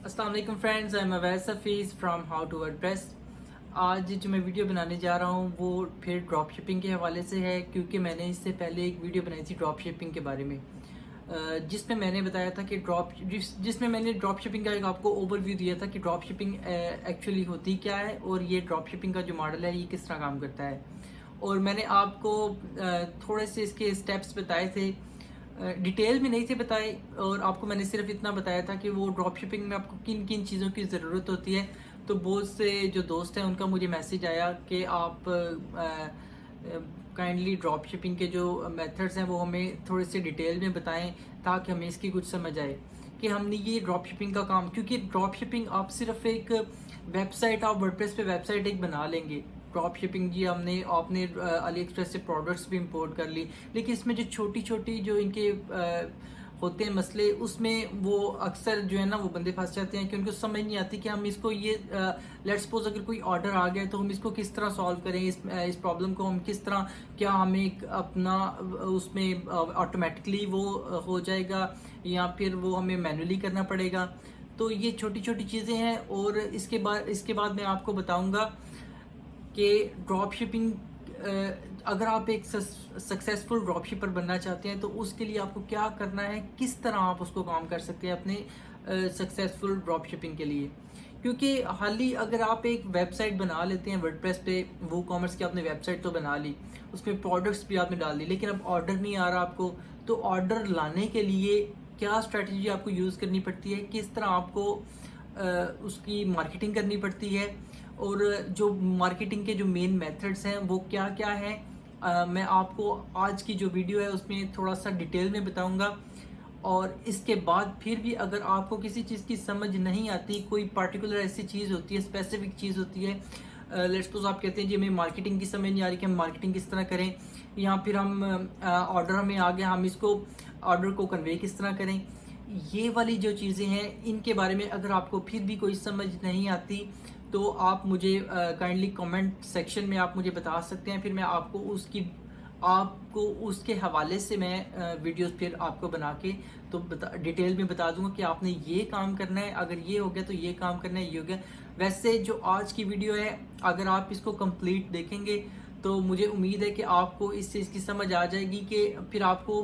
अस्सलाम वालेकुम friends, I am Awais Hafeez from How To WordPress. आज जो मैं वीडियो बनाने जा रहा हूँ वो फिर ड्रॉप शिपिंग के हवाले से है, क्योंकि मैंने इससे पहले एक वीडियो बनाई थी ड्रॉप शिपिंग के बारे में, जिसमें मैंने बताया था कि जिसमें मैंने ड्रॉप शिपिंग का एक आपको ओवरव्यू दिया था कि ड्रॉप शिपिंग एक्चुअली होती क्या है और ये ड्रॉप शिपिंग का जो मॉडल है ये किस तरह काम करता है। और मैंने आपको थोड़े से इसके स्टेप्स बताए थे, डिटेल में नहीं थे बताए, और आपको मैंने सिर्फ इतना बताया था कि वो ड्रॉप शिपिंग में आपको किन किन चीज़ों की ज़रूरत होती है। तो बहुत से जो दोस्त हैं उनका मुझे मैसेज आया कि आप काइंडली ड्रॉप शिपिंग के जो मेथड्स हैं वो हमें थोड़े से डिटेल में बताएं, ताकि हमें इसकी कुछ समझ आए कि हमने ये ड्रॉप शिपिंग का काम, क्योंकि ड्रॉप शिपिंग आप सिर्फ एक वेबसाइट, आप वर्डप्रेस पे वेबसाइट एक बना लेंगे। ड्रॉप शिपिंग जी हमने आपने अली एक्सप्रेस से प्रोडक्ट्स भी इंपोर्ट कर ली, लेकिन इसमें जो छोटी छोटी जो इनके होते हैं मसले, उसमें वो अक्सर जो है ना वो बंदे फंस जाते हैं कि उनको समझ नहीं आती कि हम इसको ये लेट्स सपोज अगर कोई ऑर्डर आ गया तो हम इसको किस तरह सॉल्व करें, इस प्रॉब्लम को हम किस तरह, क्या हमें अपना उसमें ऑटोमेटिकली वो हो जाएगा या फिर वो हमें मैनुअली करना पड़ेगा। तो ये छोटी छोटी चीज़ें हैं। और इसके बाद मैं आपको बताऊंगा कि ड्रॉप शिपिंग, अगर आप एक सक्सेसफुल ड्रॉप शिपर बनना चाहते हैं तो उसके लिए आपको क्या करना है, किस तरह आप उसको काम कर सकते हैं अपने सक्सेसफुल ड्रॉप शिपिंग के लिए। क्योंकि हाल ही अगर आप एक वेबसाइट बना लेते हैं वर्डप्रेस पे, वो कॉमर्स की आपने वेबसाइट तो बना ली, उसमें प्रोडक्ट्स भी आपने डाल दी, लेकिन अब ऑर्डर नहीं आ रहा आपको, तो ऑर्डर लाने के लिए क्या स्ट्रैटेजी आपको यूज़ करनी पड़ती है, किस तरह आपको उसकी मार्केटिंग करनी पड़ती है, और जो मार्केटिंग के जो मेन मेथड्स हैं वो क्या क्या हैं, मैं आपको आज की जो वीडियो है उसमें थोड़ा सा डिटेल में बताऊंगा। और इसके बाद फिर भी अगर आपको किसी चीज़ की समझ नहीं आती, कोई पर्टिकुलर ऐसी चीज़ होती है, स्पेसिफिक चीज़ होती है, लेट्स सपोज आप कहते हैं जी हमें मार्केटिंग की समझ नहीं आ रही कि हम मार्केटिंग किस तरह करें, या फिर हम ऑर्डर हमें आ गया, हम इसको ऑर्डर को कन्वे किस तरह करें, ये वाली जो चीज़ें हैं इनके बारे में अगर आपको फिर भी कोई समझ नहीं आती तो आप मुझे काइंडली कमेंट सेक्शन में आप मुझे बता सकते हैं। फिर मैं आपको उसके हवाले से मैं वीडियोस फिर आपको बना के तो डिटेल में बता दूंगा कि आपने ये काम करना है, अगर ये हो गया तो ये काम करना है, ये हो गया। वैसे जो आज की वीडियो है, अगर आप इसको कंप्लीट देखेंगे तो मुझे उम्मीद है कि आपको इस चीज़ की समझ आ जाएगी कि फिर आपको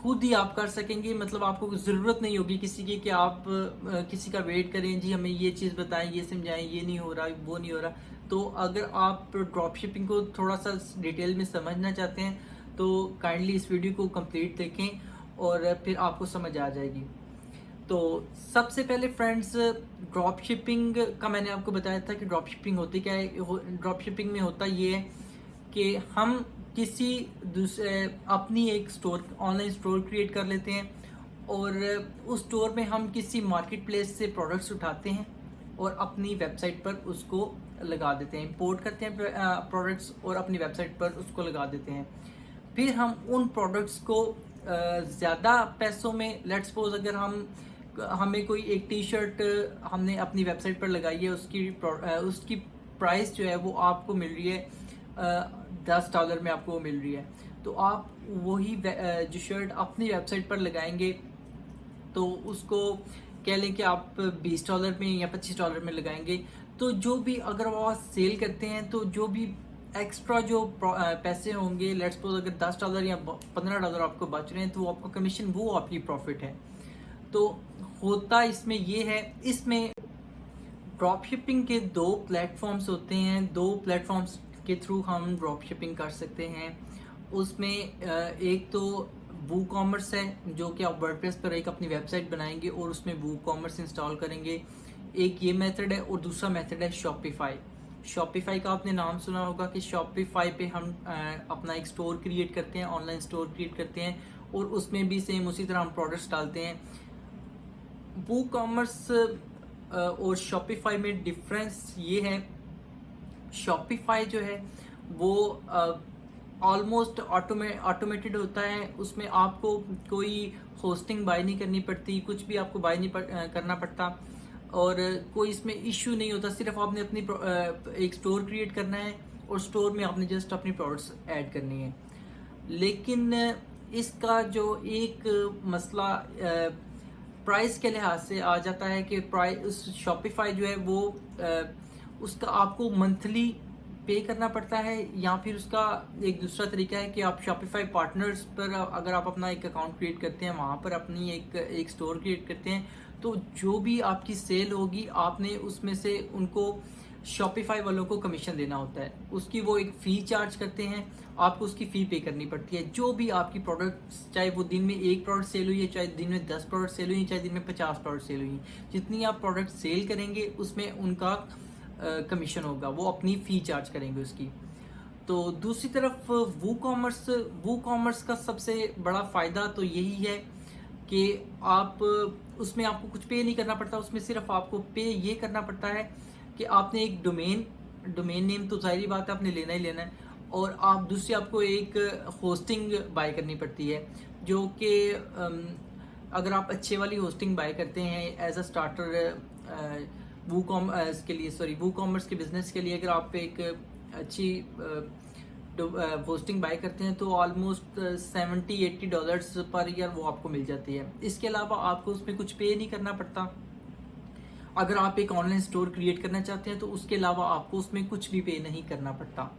खुद ही आप कर सकेंगे। मतलब आपको ज़रूरत नहीं होगी किसी की कि आप किसी का वेट करें, जी हमें ये चीज़ बताएं, ये समझाएं, ये नहीं हो रहा, वो नहीं हो रहा। तो अगर आप ड्रॉप शिपिंग को थोड़ा सा डिटेल में समझना चाहते हैं तो काइंडली इस वीडियो को कंप्लीट देखें और फिर आपको समझ आ जाएगी। तो सबसे पहले फ्रेंड्स, ड्रॉप शिपिंग का मैंने आपको बताया था कि ड्रॉप शिपिंग होती क्या है। ड्रॉप शिपिंग में होता ये है कि हम किसी दूसरे अपनी एक स्टोर, ऑनलाइन स्टोर क्रिएट कर लेते हैं, और उस स्टोर में हम किसी मार्केट प्लेस से प्रोडक्ट्स उठाते हैं और अपनी वेबसाइट पर उसको लगा देते हैं, इंपोर्ट करते हैं प्रोडक्ट्स और अपनी वेबसाइट पर उसको लगा देते हैं। फिर हम उन प्रोडक्ट्स को ज़्यादा पैसों में, लेट्स सपोज अगर हमें कोई एक टी शर्ट हमने अपनी वेबसाइट पर लगाई है, उसकी प्राइस जो है वो आपको मिल रही है $10 में आपको वो मिल रही है। तो आप वही जो शर्ट अपनी वेबसाइट पर लगाएंगे तो उसको कह लें कि आप $20 में या $25 में लगाएंगे, तो जो भी अगर वो आप सेल करते हैं तो जो भी एक्स्ट्रा जो पैसे होंगे, लेट्स सपोज अगर $10 या $15 आपको बच रहे हैं तो वो आपका कमीशन, वो आपकी प्रॉफिट है। तो होता इसमें ये है, इसमें ड्रॉप शिपिंग के दो प्लेटफॉर्म्स होते हैं, दो प्लेटफॉर्म्स के थ्रू हम ड्रॉप शिपिंग कर सकते हैं। उसमें एक तो वू कॉमर्स है, जो कि आप वर्डप्रेस पर एक अपनी वेबसाइट बनाएंगे और उसमें वू कॉमर्स इंस्टॉल करेंगे, एक ये मेथड है। और दूसरा मेथड है शॉपिफाई। शॉपिफाई का आपने नाम सुना होगा कि शॉपिफाई पे हम अपना एक स्टोर क्रिएट करते हैं, ऑनलाइन स्टोर क्रिएट करते हैं, और उसमें भी सेम उसी तरह हम प्रोडक्ट्स डालते हैं। वू कॉमर्स और शॉपिफाई में डिफरेंस ये है, शॉपिफाई जो है वो ऑलमोस्ट ऑटोमेटेड होता है, उसमें आपको कोई होस्टिंग बाय नहीं करनी पड़ती, कुछ भी आपको बाय नहीं करना पड़ता, और कोई इसमें इश्यू नहीं होता। सिर्फ आपने अपनी एक स्टोर क्रिएट करना है और स्टोर में आपने जस्ट अपनी प्रोडक्ट्स ऐड करनी है। लेकिन इसका जो एक मसला प्राइस के लिहाज से आ जाता है कि प्राइस शॉपिफाई जो है वो उसका आपको मंथली पे करना पड़ता है, या फिर उसका एक दूसरा तरीका है कि आप शॉपिफाई पार्टनर्स पर अगर आप अपना एक अकाउंट क्रिएट करते हैं, वहाँ पर अपनी एक स्टोर क्रिएट करते हैं, तो जो भी आपकी सेल होगी आपने उसमें से उनको शॉपिफाई वालों को कमीशन देना होता है। उसकी वो एक फ़ी चार्ज करते हैं, आपको उसकी फ़ी पे करनी पड़ती है। जो भी आपकी प्रोडक्ट्स, चाहे वो दिन में 1 प्रोडक्ट सेल हुई है, चाहे दिन में 10 प्रोडक्ट सेल हुई है, चाहे दिन में 50 प्रोडक्ट सेल हुई हैं, जितनी आप प्रोडक्ट सेल करेंगे उसमें उनका कमीशन होगा, वो अपनी फ़ी चार्ज करेंगे उसकी। तो दूसरी तरफ वो कॉमर्स का सबसे बड़ा फ़ायदा तो यही है कि आप उसमें आपको कुछ पे नहीं करना पड़ता। उसमें सिर्फ आपको पे ये करना पड़ता है कि आपने एक डोमेन नेम तो ज़ाहिर बात है आपने लेना ही लेना है, और आप दूसरी आपको एक होस्टिंग बाय करनी पड़ती है, जो कि अगर आप अच्छे वाली होस्टिंग बाय करते हैं as a starter WooCommerce के लिए, सॉरी वू कॉमर्स के बिजनेस के लिए, अगर आप एक अच्छी होस्टिंग बाय करते हैं तो ऑलमोस्ट $70-80 पर ईयर वो आपको मिल जाती है। इसके अलावा आपको उसमें कुछ पे नहीं करना पड़ता। अगर आप एक ऑनलाइन स्टोर क्रिएट करना चाहते हैं तो उसके अलावा आपको उसमें कुछ भी पे नहीं करना पड़ता,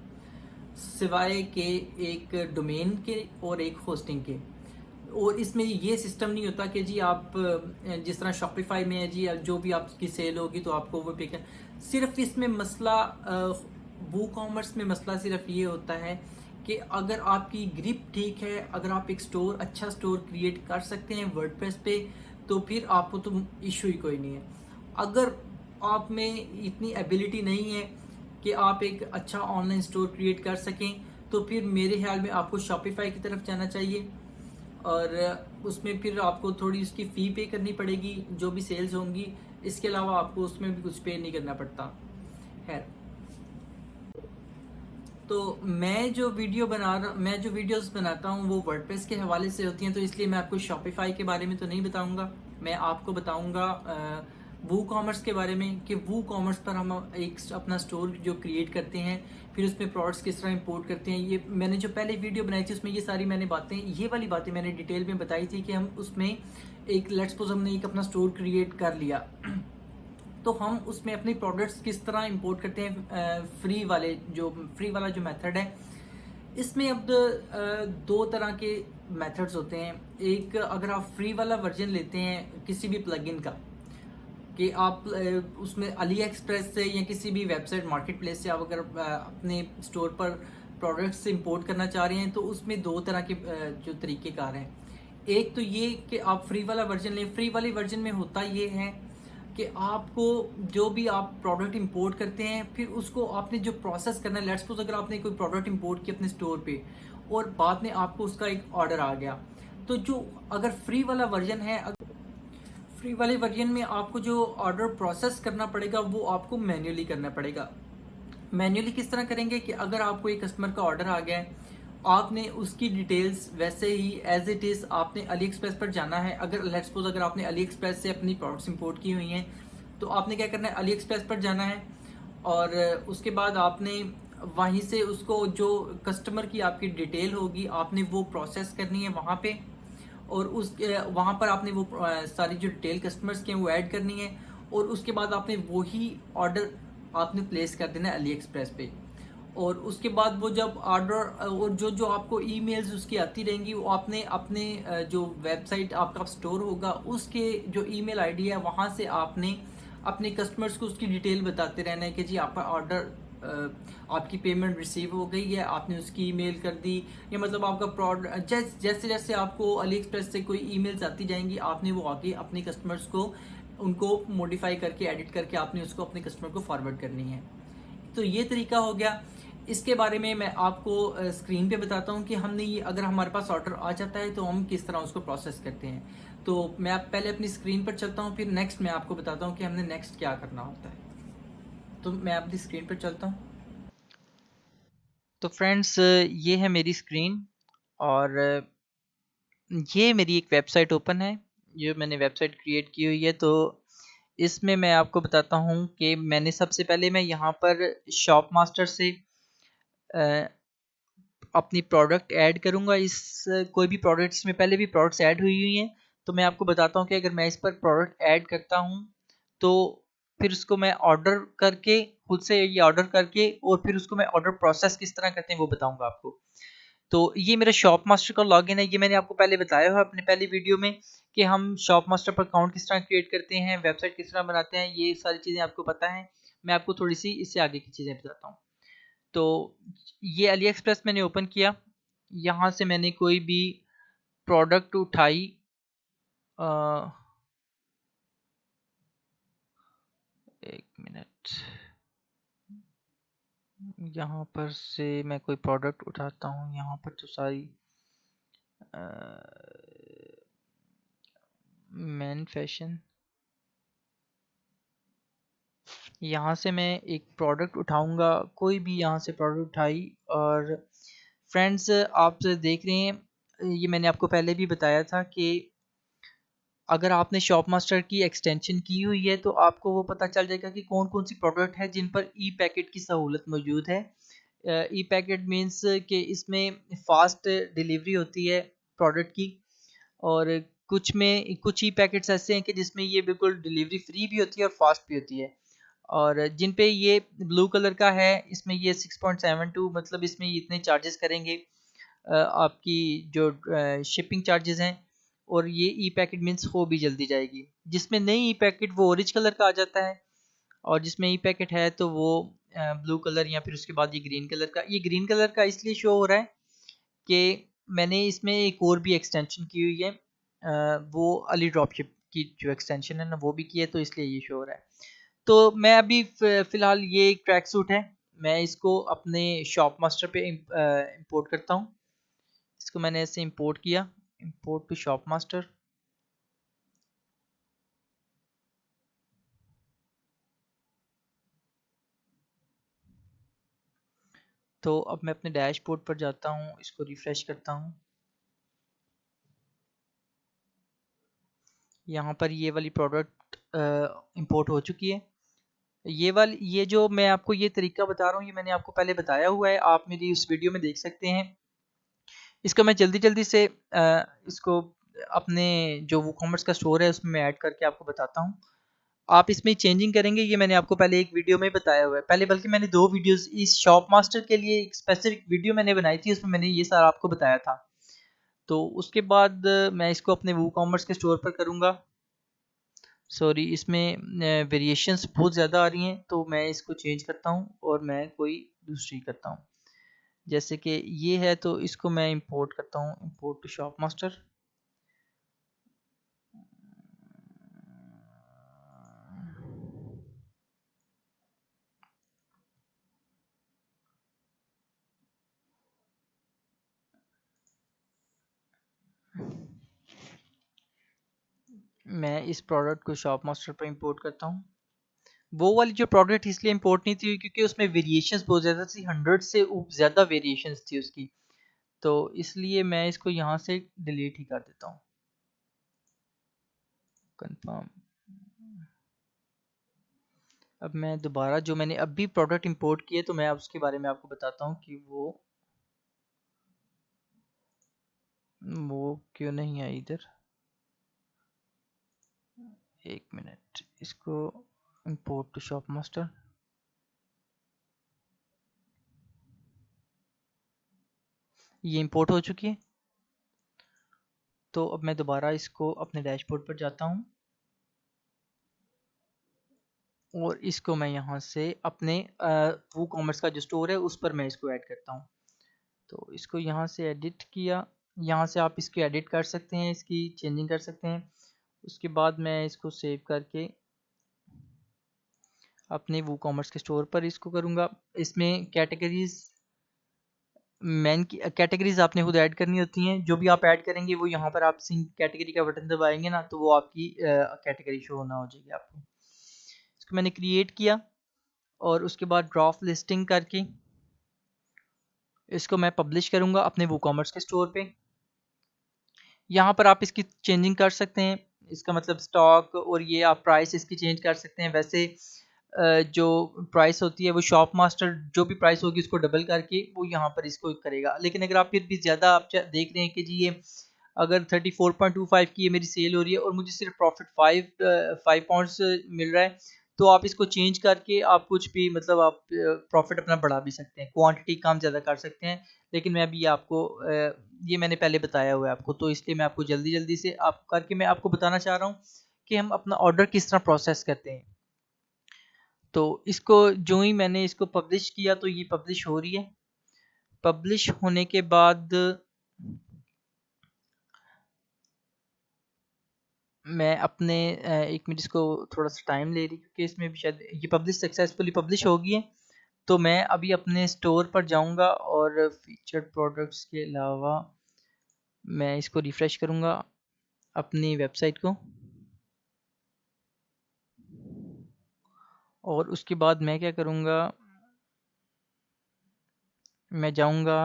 सिवाय के एक डोमेन के और एक होस्टिंग के। और इसमें ये सिस्टम नहीं होता कि जी आप जिस तरह शॉपिफाई में है जी, जो भी आपकी सेल होगी तो आपको वो पे कर। सिर्फ इसमें मसला वो कॉमर्स में मसला सिर्फ ये होता है कि अगर आपकी ग्रिप ठीक है, अगर आप एक स्टोर अच्छा स्टोर क्रिएट कर सकते हैं वर्डप्रेस पे, तो फिर आपको तो इशू ही कोई नहीं है। अगर आप में इतनी एबिलिटी नहीं है कि आप एक अच्छा ऑनलाइन स्टोर क्रिएट कर सकें, तो फिर मेरे ख्याल में आपको शॉपिफाई की तरफ जाना चाहिए, और उसमें फिर आपको थोड़ी उसकी फ़ी पे करनी पड़ेगी जो भी सेल्स होंगी। इसके अलावा आपको उसमें भी कुछ पे नहीं करना पड़ता है। तो मैं जो वीडियोस बनाता हूँ वो वर्डप्रेस के हवाले से होती हैं, तो इसलिए मैं आपको शॉपिफाई के बारे में तो नहीं बताऊंगा। मैं आपको बताऊंगा वू कॉमर्स के बारे में, कि वू कॉमर्स पर हम एक अपना स्टोर जो क्रिएट करते हैं, फिर उसमें प्रोडक्ट्स किस तरह इंपोर्ट करते हैं। ये मैंने जो पहले वीडियो बनाई थी उसमें ये सारी ये वाली बातें मैंने डिटेल में बताई थी कि हम उसमें एक लेट्स सपोज हमने एक अपना स्टोर क्रिएट कर लिया, तो हम उसमें अपने प्रोडक्ट्स किस तरह इंपोर्ट करते हैं। फ्री वाला जो मेथड है, इसमें अब दो तरह के मेथड्स होते हैं। एक, अगर आप फ्री वाला वर्जन लेते हैं किसी भी प्लगइन का, कि आप उसमें अली एक्सप्रेस से या किसी भी वेबसाइट मार्केट प्लेस से आप अगर अपने स्टोर पर प्रोडक्ट्स इंपोर्ट करना चाह रहे हैं, तो उसमें दो तरह के जो तरीक़ेकार हैं। एक तो ये कि आप फ्री वाला वर्जन लें। फ्री वाले वर्जन में होता ये है कि आपको जो भी आप प्रोडक्ट इंपोर्ट करते हैं, फिर उसको आपने जो प्रोसेस करना है, लेट्स सपोज अगर आपने कोई प्रोडक्ट इंपोर्ट किया अपने स्टोर पे और बाद में आपको उसका एक ऑर्डर आ गया, तो जो अगर फ्री वाले वर्जन में आपको जो ऑर्डर प्रोसेस करना पड़ेगा वो आपको मैन्युअली करना पड़ेगा। मैन्युअली किस तरह करेंगे कि अगर आपको एक कस्टमर का ऑर्डर आ गया है, आपने उसकी डिटेल्स वैसे ही एज इट इज़ आपने अली एक्सप्रेस पर जाना है। अगर लेट्स सपोज अगर आपने अली एक्सप्रेस से अपनी प्रोडक्ट्स इंपोर्ट की हुई हैं, तो आपने क्या करना है, अली एक्सप्रेस पर जाना है, और उसके बाद आपने वहीं से उसको जो कस्टमर की आपकी डिटेल होगी आपने वो प्रोसेस करनी है वहाँ पे, और उस वहाँ पर आपने वो सारी जो डिटेल कस्टमर्स की हैं वो ऐड करनी है, और उसके बाद आपने वही ऑर्डर आपने प्लेस कर देना है अली एक्सप्रेस पे। और उसके बाद वो जब ऑर्डर और जो जो आपको ईमेल्स उसकी आती रहेंगी, वो आपने अपने जो वेबसाइट आपका स्टोर होगा उसके जो ईमेल आईडी है वहाँ से आपने अपने कस्टमर्स को उसकी डिटेल बताते रहना है कि जी आपका ऑर्डर, आपकी पेमेंट रिसीव हो गई है, आपने उसकी ईमेल कर दी, या मतलब आपका प्रोडक्ट जैसे जैसे आपको अली एक्सप्रेस से कोई ईमेल्स आती जाएंगी, आपने वो आगे अपने कस्टमर्स को उनको मॉडिफाई करके एडिट करके आपने उसको अपने कस्टमर को फॉरवर्ड करनी है। तो ये तरीका हो गया। इसके बारे में मैं आपको स्क्रीन पे बताता हूँ कि हमने ये अगर हमारे पास ऑर्डर आ जाता है तो हम किस तरह उसको प्रोसेस करते हैं। तो मैं आप पहले अपनी स्क्रीन पर चलता हूँ, फिर नेक्स्ट मैं आपको बताता हूँ कि हमने नेक्स्ट क्या करना होता है। तो मैं अपनी स्क्रीन पर चलता हूँ। तो फ्रेंड्स, ये है मेरी स्क्रीन, और ये मेरी एक वेबसाइट ओपन है जो मैंने वेबसाइट क्रिएट की हुई है। तो इसमें मैं आपको बताता हूँ कि मैंने सबसे पहले मैं यहाँ पर शॉप मास्टर से अपनी प्रोडक्ट ऐड करूँगा। इस कोई भी प्रोडक्ट्स में पहले भी प्रोडक्ट्स ऐड हुई हैं, तो मैं आपको बताता हूँ कि अगर मैं इस पर प्रोडक्ट ऐड करता हूँ तो फिर उसको मैं ऑर्डर करके खुद से ये ऑर्डर करके और फिर उसको मैं ऑर्डर प्रोसेस किस तरह करते हैं वो बताऊंगा आपको। तो ये मेरा शॉप मास्टर का लॉगिन है, ये मैंने आपको पहले बताया हुआ अपने पहली वीडियो में कि हम शॉप मास्टर पर अकाउंट किस तरह क्रिएट करते हैं, वेबसाइट किस तरह बनाते हैं, ये सारी चीज़ें आपको पता है। मैं आपको थोड़ी सी इससे आगे की चीज़ें बताता हूँ। तो ये अली एक्सप्रेस मैंने ओपन किया, यहाँ से मैंने कोई भी प्रोडक्ट उठाई, एक मिनट, यहाँ पर से मैं कोई प्रोडक्ट उठाता हूँ, यहाँ पर तो सारी मैन फैशन, यहाँ से मैं एक प्रोडक्ट उठाऊंगा, कोई भी यहाँ से प्रोडक्ट उठाई। और फ्रेंड्स आप देख रहे हैं, ये मैंने आपको पहले भी बताया था कि अगर आपने शॉप मास्टर की एक्सटेंशन की हुई है तो आपको वो पता चल जाएगा कि कौन कौन सी प्रोडक्ट है जिन पर ई पैकेट की सहूलत मौजूद है। ई पैकेट मीन्स कि इसमें फ़ास्ट डिलीवरी होती है प्रोडक्ट की, और कुछ ई पैकेट्स ऐसे हैं कि जिसमें ये बिल्कुल डिलीवरी फ्री भी होती है और फास्ट भी होती है। और जिन पे ये ब्लू कलर का है इसमें ये 6.72 मतलब इसमें ये इतने चार्जेस करेंगे आपकी जो शिपिंग चार्जेस हैं, और ये ई पैकेट मीन्स हो भी जल्दी जाएगी। जिसमें नहीं ई पैकेट वो ऑरेंज कलर का आ जाता है, और जिसमें ई पैकेट है तो वो ब्लू कलर या फिर उसके बाद ये ग्रीन कलर का। ये ग्रीन कलर का इसलिए शो हो रहा है कि मैंने इसमें एक और भी एक्सटेंशन की हुई है, वो अली ड्रॉपशिप की जो एक्सटेंशन है ना वो भी की है, तो इसलिए ये शो हो रहा है। तो मैं अभी फ़िलहाल ये एक ट्रैक सूट है, मैं इसको अपने शॉप मास्टर पे इंपोर्ट करता हूँ। इसको मैंने ऐसे इंपोर्ट किया, इंपोर्ट टू शॉप मास्टर। तो अब मैं अपने डैशबोर्ड पर जाता हूँ, इसको रिफ्रेश करता हूँ। यहाँ पर ये वाली प्रोडक्ट इंपोर्ट हो चुकी है। ये जो मैं आपको ये तरीका बता रहा हूँ ये मैंने आपको पहले बताया हुआ है, आप मेरी उस वीडियो में देख सकते हैं। इसको मैं जल्दी जल्दी से इसको अपने जो वो कॉमर्स का स्टोर है उसमें मैं ऐड करके आपको बताता हूँ। आप इसमें चेंजिंग करेंगे ये मैंने आपको पहले एक वीडियो में बताया हुआ है, पहले बल्कि मैंने 2 वीडियोस इस शॉप मास्टर के लिए एक स्पेसिफिक वीडियो मैंने बनाई थी, उसमें मैंने ये सारा आपको बताया था। तो उसके बाद मैं इसको अपने वो कॉमर्स के स्टोर पर करूँगा। सॉरी, इसमें वेरिएशंस बहुत ज़्यादा आ रही हैं तो मैं इसको चेंज करता हूँ और मैं कोई दूसरी करता हूँ। जैसे कि ये है तो इसको मैं इंपोर्ट करता हूँ, इंपोर्ट टू शॉप मास्टर। मैं इस प्रोडक्ट को शॉप मास्टर पर इंपोर्ट करता हूँ। वो वाली जो प्रोडक्ट इसलिए इंपोर्ट नहीं थी क्योंकि उसमें वेरिएशंस बहुत ज़्यादा थी, 100 से ज़्यादा वेरिएशंस थी उसकी, तो इसलिए मैं इसको यहाँ से डिलीट ही कर देता हूँ। कंफर्म। अब मैं दोबारा जो मैंने अभी प्रोडक्ट इंपोर्ट किए तो मैं अब उसके बारे में आपको बताता हूँ कि वो क्यों नहीं आई इधर। एक मिनट, इसको इंपोर्ट टू शॉप मास्टर। ये इंपोर्ट हो चुकी है। तो अब मैं दोबारा इसको अपने डैशबोर्ड पर जाता हूँ और इसको मैं यहाँ से अपने वो कॉमर्स का जो स्टोर है उस पर मैं इसको ऐड करता हूँ। तो इसको यहाँ से एडिट किया, यहाँ से आप इसकी एडिट कर सकते हैं, इसकी चेंजिंग कर सकते हैं। उसके बाद मैं इसको सेव करके अपने वो कॉमर्स के स्टोर पर इसको करूँगा। इसमें कैटेगरीज मेन की कैटेगरीज आपने खुद ऐड करनी होती हैं, जो भी आप ऐड करेंगे वो यहाँ पर आप सिंग कैटेगरी का बटन दबाएंगे ना तो वो आपकी कैटेगरी शो होना हो जाएगी आपको। इसको मैंने क्रिएट किया और उसके बाद ड्रॉप लिस्टिंग करके इसको मैं पब्लिश करूँगा अपने वो कॉमर्स के स्टोर पे। यहाँ पर आप इसकी चेंजिंग कर सकते हैं, इसका मतलब स्टॉक और ये आप प्राइस इसकी चेंज कर सकते हैं। वैसे जो प्राइस होती है वो शॉप मास्टर जो भी प्राइस होगी उसको डबल करके वो यहाँ पर इसको करेगा। लेकिन अगर आप फिर भी ज़्यादा आप देख रहे हैं कि जी ये अगर 34.25 की ये मेरी सेल हो रही है और मुझे सिर्फ प्रॉफिट 5 पाउंड्स मिल रहा है, तो आप इसको चेंज करके आप कुछ भी मतलब आप प्रॉफिट अपना बढ़ा भी सकते हैं, क्वांटिटी कम ज़्यादा कर सकते हैं। लेकिन मैं अभी आपको ये मैंने पहले बताया हुआ है आपको, तो इसलिए मैं आपको जल्दी जल्दी से आप करके मैं आपको बताना चाह रहा हूँ कि हम अपना ऑर्डर किस तरह प्रोसेस करते हैं। तो इसको जो ही मैंने इसको पब्लिश किया तो ये पब्लिश हो रही है। पब्लिश होने के बाद मैं अपने एक मिनट इसको थोड़ा सा टाइम ले रही क्योंकि इसमें भी शायद ये पब्लिश सक्सेसफुली पब्लिश हो गई है। तो मैं अभी अपने स्टोर पर जाऊंगा और फीचर्ड प्रोडक्ट्स के अलावा मैं इसको रिफ़्रेश करूंगा अपनी वेबसाइट को, और उसके बाद मैं क्या करूंगा, मैं जाऊंगा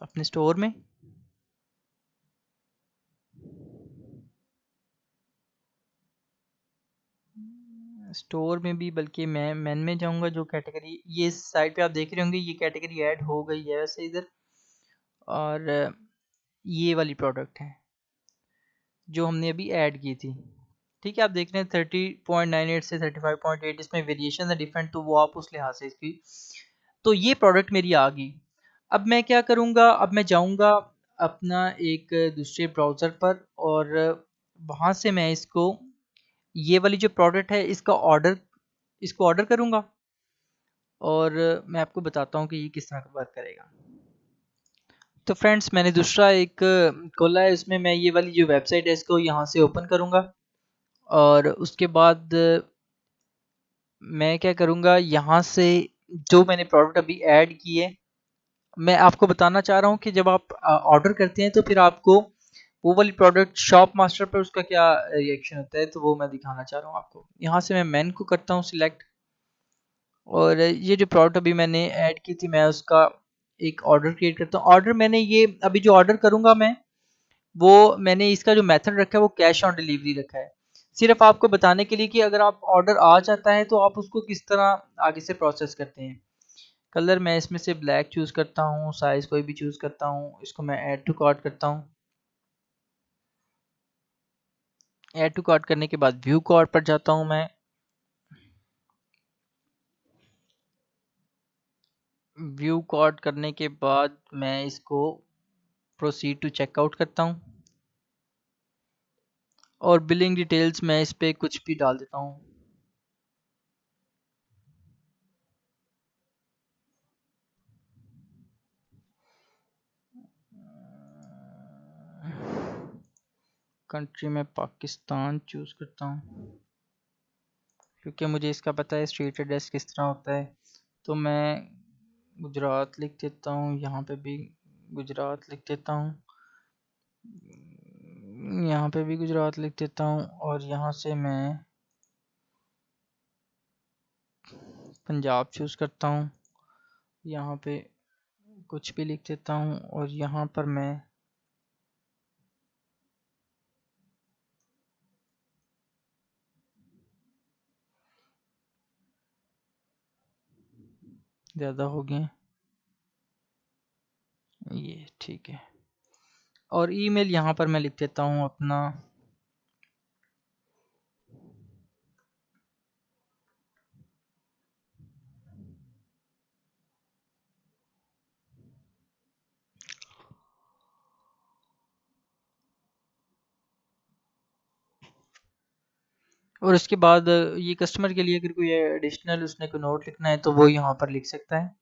अपने स्टोर में। स्टोर में भी बल्कि मैं मेन में जाऊंगा, जो कैटेगरी ये साइड पे आप देख रहे होंगे ये कैटेगरी ऐड हो गई है वैसे इधर, और ये वाली प्रोडक्ट है जो हमने अभी ऐड की थी। ठीक है, आप देख रहे हैं 30.98 से 35.8 इसमें वेरिएशन है डिफरेंट, तो वो आप उस लिहाज से इसकी, तो ये प्रोडक्ट मेरी आ गई। अब मैं क्या करूँगा, अब मैं जाऊँगा अपना एक दूसरे ब्राउज़र पर और वहाँ से मैं इसको ये वाली जो प्रोडक्ट है इसको ऑर्डर करूँगा और मैं आपको बताता हूँ कि ये किस तरह वर्क करेगा। तो फ्रेंड्स मैंने दूसरा एक खोला है, इसमें मैं ये वाली जो वेबसाइट है इसको यहाँ से ओपन करूँगा और उसके बाद मैं क्या करूँगा, यहाँ से जो मैंने प्रोडक्ट अभी ऐड की है, मैं आपको बताना चाह रहा हूँ कि जब आप ऑर्डर करते हैं तो फिर आपको वो वाली प्रोडक्ट शॉप मास्टर पर उसका क्या रिएक्शन होता है, तो वो मैं दिखाना चाह रहा हूँ आपको। यहाँ से मैं मेन को करता हूँ सिलेक्ट, और ये जो प्रोडक्ट अभी मैंने ऐड की थी मैं उसका एक ऑर्डर क्रिएट करता हूँ। ऑर्डर मैंने ये अभी जो ऑर्डर करूँगा मैं, वो मैंने इसका जो मेथड रखा है वो कैश ऑन डिलीवरी रखा है, सिर्फ आपको बताने के लिए कि अगर आप ऑर्डर आ जाता है तो आप उसको किस तरह आगे से प्रोसेस करते हैं। कलर मैं इसमें से ब्लैक चूज़ करता हूँ, साइज़ कोई भी चूज़ करता हूँ, इसको मैं ऐड टू कार्ट करता हूँ। ऐड टू कार्ट करने के बाद व्यू कार्ट पर जाता हूँ मैं। व्यू कार्ट करने के बाद मैं इसको प्रोसीड टू चेकआउट करता हूँ और बिलिंग डिटेल्स मैं इस पे कुछ भी डाल देता हूँ। कंट्री में पाकिस्तान चूज़ करता हूँ क्योंकि मुझे इसका पता है स्ट्रीट एड्रेस किस तरह होता है। तो मैं गुजरात लिख देता हूँ, यहाँ पे भी गुजरात लिख देता हूँ, यहाँ पे भी गुजरात लिख देता हूँ, और यहाँ से मैं पंजाब चूज़ करता हूँ, यहाँ पे कुछ भी लिख देता हूँ, और यहाँ पर मैं ज़्यादा हो गए ये, ठीक है, और ईमेल यहाँ पर मैं लिख देता हूँ अपना और उसके बाद ये कस्टमर के लिए अगर कोई एडिशनल उसने कोई नोट लिखना है तो वो यहाँ पर लिख सकता है।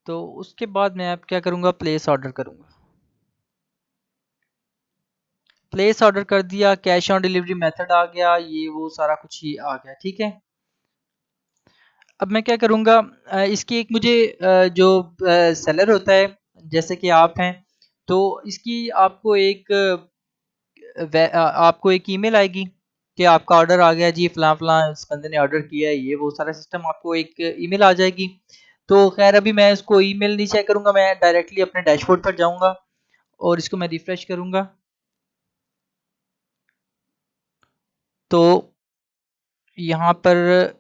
तो उसके बाद मैं अब क्या करूँगा, प्लेस ऑर्डर करूँगा। प्लेस ऑर्डर कर दिया, कैश ऑन डिलीवरी मेथड आ गया, ये वो सारा कुछ ही आ गया, ठीक है। अब मैं क्या करूँगा, इसकी एक मुझे जो सेलर होता है जैसे कि आप हैं, तो इसकी आपको एक ईमेल आएगी कि आपका ऑर्डर आ गया जी, फलां फलां इस बंदे ने ऑर्डर किया है, ये वो सारा सिस्टम आपको एक ईमेल आ जाएगी। तो खैर अभी मैं इसको ईमेल नहीं चेक करूँगा, मैं डायरेक्टली अपने डैशबोर्ड पर जाऊँगा और इसको मैं रिफ्रेश करूँगा। तो यहाँ पर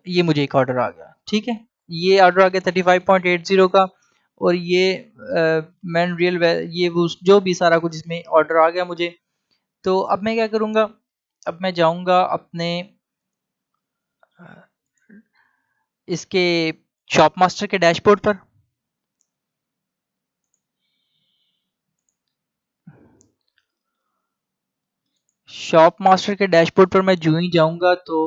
ये मुझे एक ऑर्डर आ गया, ठीक है, ये ऑर्डर आ गया 35.80 का। और ये मैन रियल ये वो जो भी सारा कुछ इसमें ऑर्डर आ गया मुझे। तो अब मैं क्या करूँगा, अब मैं जाऊँगा अपने इसके शॉप मास्टर के डैशबोर्ड पर। शॉप मास्टर के डैशबोर्ड पर मैं जो ही जाऊँगा तो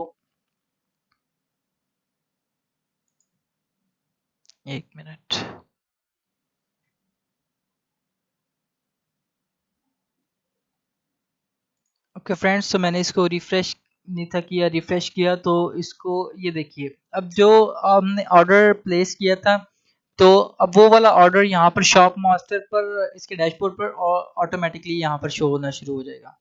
एक मिनट। ओके फ्रेंड्स, तो मैंने इसको रिफ्रेश नहीं था किया, रिफ्रेश किया तो इसको ये देखिए, अब जो हमने ऑर्डर प्लेस किया था तो अब वो वाला ऑर्डर यहाँ पर शॉप मास्टर पर इसके डैशबोर्ड पर ऑटोमेटिकली यहाँ पर शो होना शुरू हो जाएगा।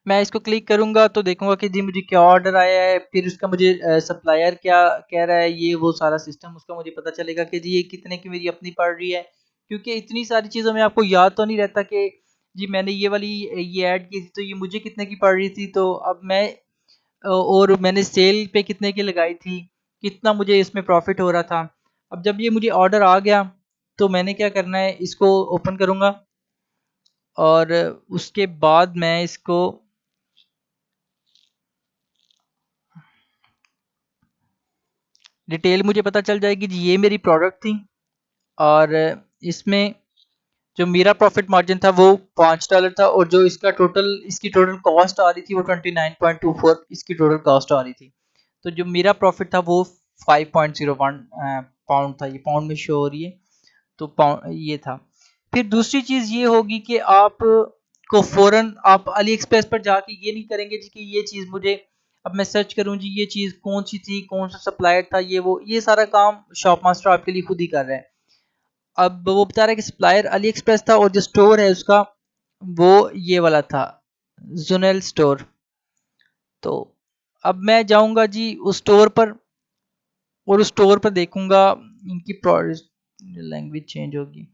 मैं इसको क्लिक करूंगा तो देखूंगा कि जी मुझे क्या ऑर्डर आया है, फिर उसका मुझे सप्लायर क्या कह रहा है, ये वो सारा सिस्टम उसका मुझे पता चलेगा कि जी ये कितने की मेरी अपनी पड़ रही है। क्योंकि इतनी सारी चीज़ों में आपको याद तो नहीं रहता कि जी मैंने ये वाली ये ऐड की थी तो ये मुझे कितने की पड़ रही थी, तो अब मैं और मैंने सेल पे कितने की लगाई थी, कितना मुझे इसमें प्रॉफिट हो रहा था। अब जब ये मुझे ऑर्डर आ गया तो मैंने क्या करना है, इसको ओपन करूंगा और उसके बाद मैं इसको डिटेल मुझे पता चल जाएगी जी ये मेरी प्रोडक्ट थी। और इसमें जो मेरा प्रॉफिट मार्जिन था वो $5 था, और जो इसका टोटल इसकी टोटल कॉस्ट आ रही थी वो 29.24 इसकी टोटल कॉस्ट आ रही थी। तो जो मेरा प्रॉफिट था वो 5.01 पाउंड था, ये पाउंड में शो हो रही है। तो पाउंड ये था। फिर दूसरी चीज़ ये होगी कि आप को फ़ौरन आप अली एक्सप्रेस पर जाके ये नहीं करेंगे जी कि ये चीज़ मुझे, अब मैं सर्च करूँ जी ये चीज़ कौन सी थी, कौन सा सप्लायर था, ये वो ये सारा काम शॉप मास्टर आपके लिए खुद ही कर रहा है। अब वो बता रहा है कि सप्लायर अली एक्सप्रेस था और जो स्टोर है उसका वो ये वाला था, जुनेल स्टोर। तो अब मैं जाऊंगा जी उस स्टोर पर और उस स्टोर पर देखूंगा इनकी प्रोडक्ट, लैंग्वेज चेंज होगी,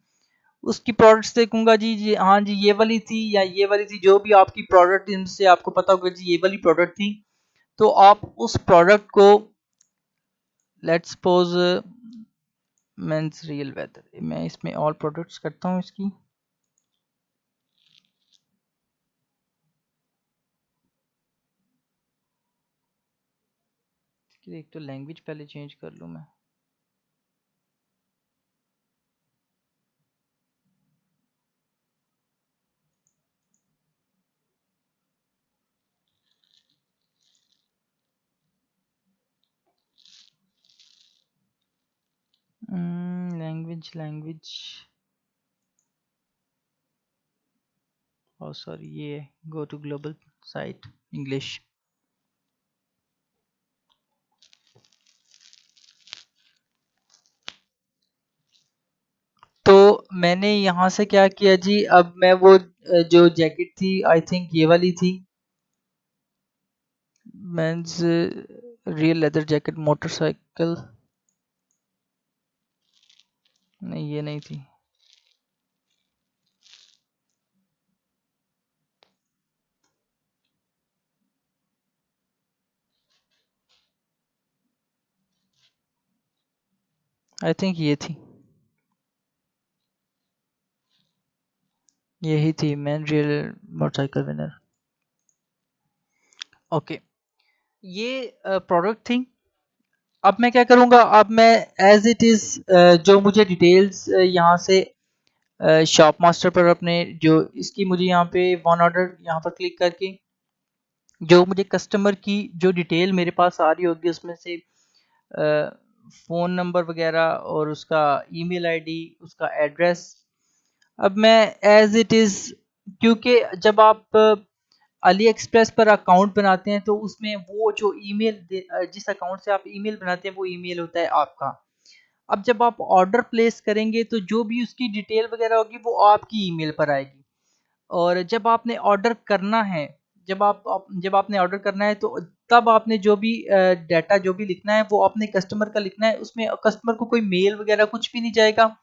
उसकी प्रोडक्ट्स देखूंगा जी, जी हाँ जी ये वाली थी या ये वाली थी, जो भी आपकी प्रोडक्ट इनसे आपको पता होगा जी ये वाली प्रोडक्ट थी। तो आप उस प्रोडक्ट को let's suppose men's real leather, मैं इसमें ऑल प्रोडक्ट्स करता हूँ इसकी। एक तो लैंग्वेज पहले चेंज कर लूँ मैं। लैंग्वेज लैंग्वेज सॉरी, ये go to global site English. तो मैंने यहाँ से क्या किया जी, अब मैं वो जो जैकेट थी आई थिंक ये वाली थी, men's real leather jacket motorcycle, नहीं ये नहीं थी। आई थिंक ये थी, यही थी man real motorcycle winner. Okay, ये प्रोडक्ट थी। अब मैं क्या करूँगा, अब मैं एज इट इज़ जो मुझे डिटेल्स यहाँ से शॉप मास्टर पर अपने जो इसकी मुझे यहाँ पे वन ऑर्डर यहाँ पर क्लिक करके जो मुझे कस्टमर की जो डिटेल मेरे पास आ रही होगी उसमें से फ़ोन नंबर वगैरह और उसका ईमेल आईडी, उसका एड्रेस। अब मैं एज इट इज़, क्योंकि जब आप अली एक्सप्रेस पर अकाउंट बनाते हैं तो उसमें वो जो ईमेल जिस अकाउंट से आप ईमेल बनाते हैं वो ईमेल होता है आपका। अब जब आप ऑर्डर प्लेस करेंगे तो जो भी उसकी डिटेल वगैरह होगी वो आपकी ईमेल पर आएगी। और जब आपने ऑर्डर करना है, जब आपने ऑर्डर करना है तो तब आपने जो भी डाटा जो भी लिखना है वो अपने कस्टमर का लिखना है, उसमें कस्टमर को कोई मेल वगैरह कुछ भी नहीं जाएगा।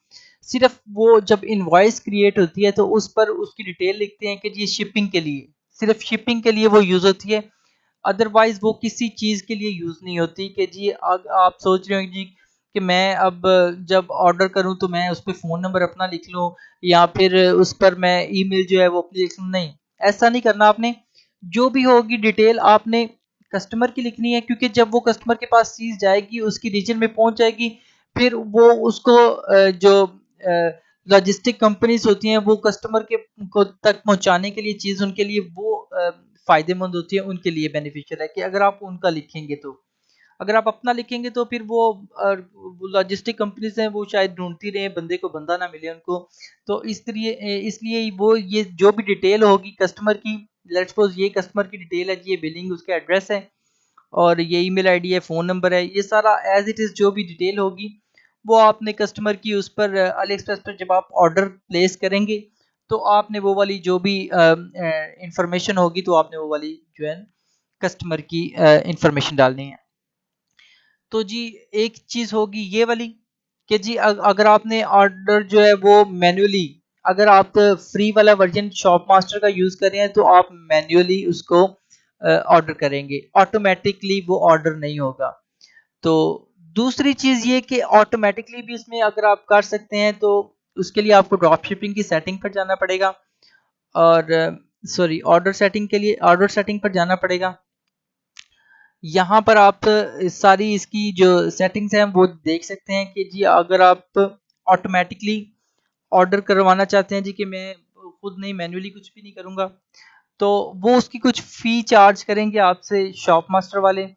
सिर्फ वो जब इनवॉइस क्रिएट होती है तो उस पर उसकी डिटेल लिखते हैं कि जी शिपिंग के लिए, सिर्फ शिपिंग के लिए वो यूज़ होती है। अदरवाइज वो किसी चीज़ के लिए यूज़ नहीं होती कि जी आप सोच रहे हो जी कि मैं अब जब ऑर्डर करूं तो मैं उस पे फ़ोन नंबर अपना लिख लूं या फिर उस पर मैं ईमेल जो है वो अपनी लिख लूं। नहीं, ऐसा नहीं करना आपने। जो भी होगी डिटेल आपने कस्टमर की लिखनी है, क्योंकि जब वो कस्टमर के पास चीज़ जाएगी, उसकी रीजन में पहुंच जाएगी, फिर वो उसको जो लॉजिस्टिक कंपनीज होती हैं वो कस्टमर के को तक पहुंचाने के लिए चीज़ उनके लिए वो फ़ायदेमंद होती है, उनके लिए बेनिफिशियल है कि अगर आप उनका लिखेंगे तो। अगर आप अपना लिखेंगे तो फिर वो लॉजिस्टिक कंपनीज हैं वो शायद ढूंढती रहे, बंदे को बंदा ना मिले उनको। तो इसलिए वो ये जो भी डिटेल होगी कस्टमर की, लेट्स सपोज ये कस्टमर की डिटेल है, ये बिलिंग उसका एड्रेस है और ये ईमेल आईडी है, फ़ोन नंबर है, ये सारा एज इट इज़ जो भी डिटेल होगी वो आपने कस्टमर की उस पर अली एक्सप्रेस पर जब आप ऑर्डर प्लेस करेंगे तो आपने वो वाली जो भी इंफॉर्मेशन होगी तो आपने वो वाली जो है कस्टमर की इंफॉर्मेशन डालनी है। तो जी एक चीज़ होगी ये वाली कि जी अगर आपने ऑर्डर जो है वो मैन्युअली, अगर आप फ्री वाला वर्जन शॉप मास्टर का यूज़ कर रहे हैं तो आप मैन्युअली उसको ऑर्डर करेंगे, ऑटोमेटिकली वो ऑर्डर नहीं होगा। तो दूसरी चीज़ ये कि ऑटोमेटिकली भी इसमें अगर आप कर सकते हैं तो उसके लिए आपको ड्रॉप शिपिंग की सेटिंग पर जाना पड़ेगा और सॉरी ऑर्डर सेटिंग पर जाना पड़ेगा। यहाँ पर आप सारी इसकी जो सेटिंग्स हैं वो देख सकते हैं कि जी अगर आप ऑटोमेटिकली ऑर्डर करवाना चाहते हैं जी कि मैं खुद नहीं मैन्युअली कुछ भी नहीं करूँगा, तो वो उसकी कुछ फ़ी चार्ज करेंगे आपसे शॉप मास्टर वाले।